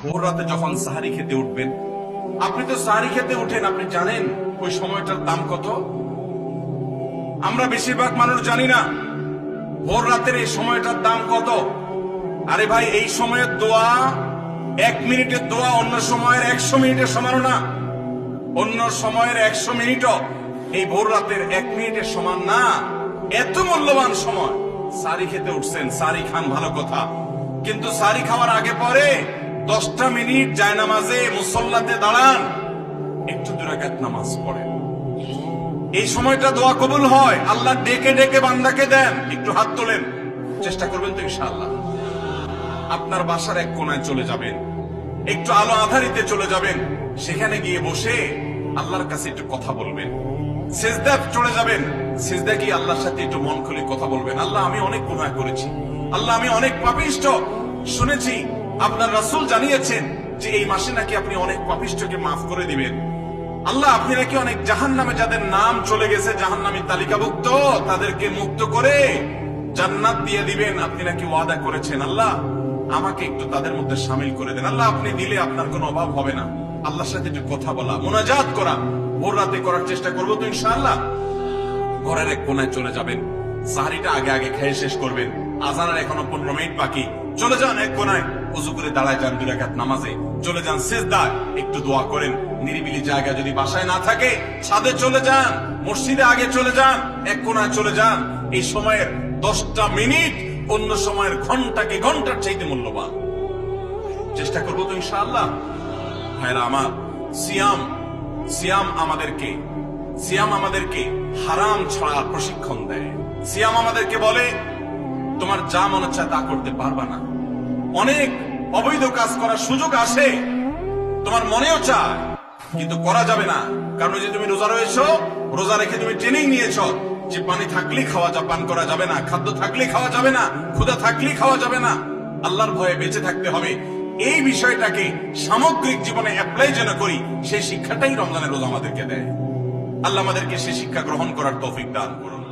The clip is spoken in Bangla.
ভোর রাতে যখন সাহারি খেতে উঠবেন, আপনি তো সাহারি খেতে উঠেন, আপনি জানেন ওই সময়টার দাম কত? আমরা বেশিরভাগ মানুষ জানি না ভোর রাতের এই সময়টার দাম কত। আরে ভাই, এই সময়ের দোয়া 1 মিনিটের দোয়া অন্য সময়ের 100 মিনিটের সমান না। অন্য সময়ের 100 মিনিটও এই ভোর রাতের 1 মিনিটের সমান না। এত মূল্যবান সময়। সারি খেতে উঠছেন, সারি খান, ভালো কথা, কিন্তু সারি খাওয়ার আগে পরে 10টা মিনিট জায়নামাজে মুসল্লাতে দাঁড়ান, একটু 2 রাকাত নামাজ পড়েন। এই সময়টা দোয়া কবুল হয়। আল্লাহ ডেকে ডেকে বান্দাকে দেন। একটু হাত তোলেন, চেষ্টা করবেন তো ইনশাআল্লাহ। আপনার বাসার এক কোনায় চলে যাবেন, একটু আলো আধারিতে চলে যাবেন, সেখানে গিয়ে বসে আল্লাহর কাছে একটু কথা বলবেন। সিজদা চলে যাবেন, সিজদা গিয়ে আল্লাহর সাথে একটু মন খুলে কথা বলবেন। আল্লাহ, আমি অনেক গুনাহ করেছি, আল্লাহ আমি অনেক পাপিষ্ঠ। শুনেছি আপনার রাসূল জানিয়েছেন যে এই মাসে নাকি আপনি অনেক পাপিষ্ঠকে মাফ করে দিবেন। আল্লাহ, আপনি নাকি অনেক জাহান্নামে যাদের নাম চলে গেছে, জাহান্নামী তালিকাভুক্ত, তাদেরকে মুক্ত করে জান্নাত দিয়ে দিবেন। আপনি নাকি ওয়াদা করেছেন। আল্লাহ, আমাকে একটু তাদের মধ্যে শামিল করে দেন। আল্লাহ, আপনি দিলে আপনার কোনো অভাব হবে না। আল্লাহর সাথে একটু কথা বলা, মুনাজাত করা ভোর রাতে করার চেষ্টা করবো তো ইনশাআল্লাহ। ঘরের এক কোনায় চলে যাবেন, সাহারিটা আগে আগে খেয়ে শেষ করবেন। আজানের এখনো 15 মিনিট বাকি। চলে যান এক কোনায়, উযু করে দাঁড়ায় যান 2 রাকাত নামাজে। চলে যান সিজদায়, একটু দোয়া করেন। নিরিবিলি জায়গা যদি বাসায় না থাকে, ছাদে চলে যান, মসজিদে আগে চলে যান, এক কোনায় চলে যান। এই সময়ের 10টা মিনিট অন্য সময়ের ঘন্টাকে ঘন্টার চাইতে মূল্যবান। চেষ্টা করবো তো ইনশাআল্লাহ। ভাইরা আমার, সিয়াম আমাদেরকে হারাম ছাড়ার প্রশিক্ষণ দেয়। সিয়াম আমাদেরকে বলে তোমার যা মনে চায় তা করতে পারবা না। অনেক অবৈধ কাজ করার সুযোগ আসে, তোমার মনেও চায়, কিন্তু করা যাবে না। কারণ যে তুমি রোজা রয়েছো, রোজা রেখে তুমি ট্রেনিং নিয়েছো যে পানি থাকলেই পান করা যাবে না, খাদ্য থাকলেই খাওয়া যাবে না, ক্ষুধা থাকলেই খাওয়া যাবে না, আল্লাহর ভয়ে বেঁচে থাকতে হবে। এই বিষয়টাকে সামগ্রিক জীবনে অ্যাপ্লাই যেন করি, সেই শিক্ষাটাই রমজানের রোজা আমাদেরকে দেয়। আল্লাহ আমাদেরকে সেই শিক্ষা গ্রহণ করার তৌফিক দান করুন।